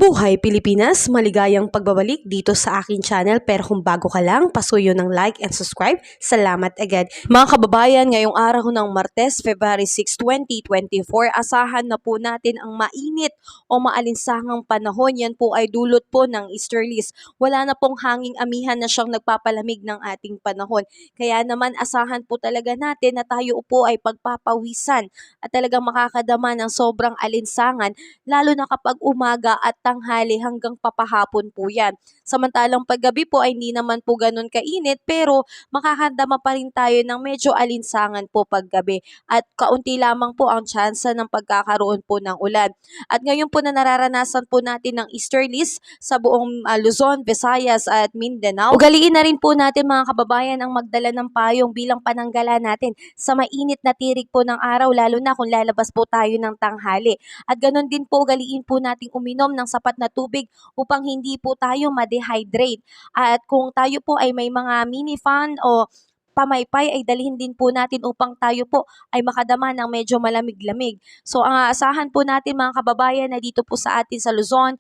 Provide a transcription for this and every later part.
Mabuhay Pilipinas! Maligayang pagbabalik dito sa aking channel, pero kung bago ka lang, pasuyo ng like and subscribe. Salamat agad. Mga kababayan, ngayong araw ng Martes, February 6, 2024, asahan na po natin ang mainit o maalinsangang panahon. Yan po ay dulot po ng easterlies. Wala na pong hanging amihan na siyang nagpapalamig ng ating panahon. Kaya naman asahan po talaga natin na tayo po ay pagpapawisan at talagang makakadama ng sobrang alinsangan, lalo na kapag umaga at tanghali hanggang papahapon po yan. Samantalang paggabi po ay hindi naman po ganun kainit, pero makakadama pa rin tayo ng medyo alinsangan po paggabi at kaunti lamang po ang tsansa ng pagkakaroon po ng ulan. At ngayon po na nararanasan po natin ng easterlies sa buong Luzon, Visayas at Mindanao, ugaliin na rin po natin mga kababayan ang magdala ng payong bilang pananggala natin sa mainit na tirik po ng araw, lalo na kung lalabas po tayo ng tanghali. At ganun din po, ugaliin po nating uminom ng sapat na tubig upang hindi po tayo ma-dehydrate. At kung tayo po ay may mga mini fan o pamaypay, ay dalhin din po natin upang tayo po ay makadama ng medyo malamig-lamig. So ang aasahan po natin mga kababayan na dito po sa atin sa Luzon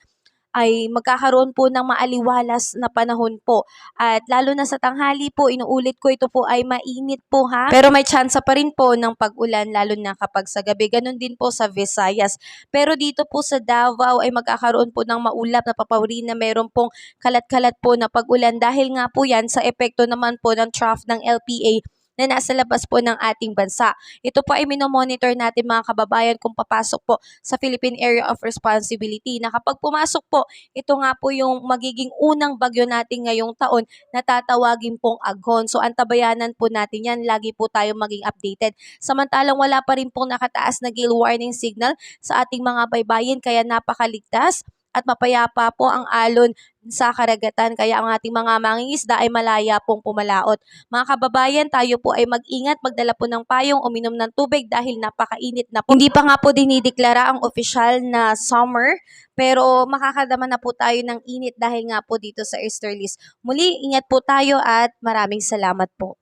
ay magkakaroon po ng maaliwalas na panahon po. At lalo na sa tanghali po, inuulit ko, ito po ay mainit po ha. Pero may tsansa pa rin po ng pag-ulan, lalo na kapag sa gabi. Ganon din po sa Visayas. Pero dito po sa Davao ay magkakaroon po ng maulap na papawri na meron pong kalat-kalat po na pag-ulan. Dahil nga po yan sa epekto naman po ng trough ng LPA na nasa labas po ng ating bansa. Ito po ay minomonitor natin mga kababayan kung papasok po sa Philippine Area of Responsibility, na kapag pumasok po, ito nga po yung magiging unang bagyo natin ngayong taon na tatawagin pong Aghon. So antabayanan po natin yan, lagi po tayo maging updated. Samantalang wala pa rin pong nakataas na gale warning signal sa ating mga baybayin, kaya napakaligtas at mapayapa po ang alon sa karagatan, kaya ang ating mga mangingisda ay malaya pong pumalaot. Mga kababayan, tayo po ay mag-ingat, magdala po ng payong, uminom ng tubig dahil napakainit na po. Hindi pa nga po dinideklara ang opisyal na summer, pero makakadama na po tayo ng init dahil nga po dito sa easterlies. Muli, ingat po tayo at maraming salamat po.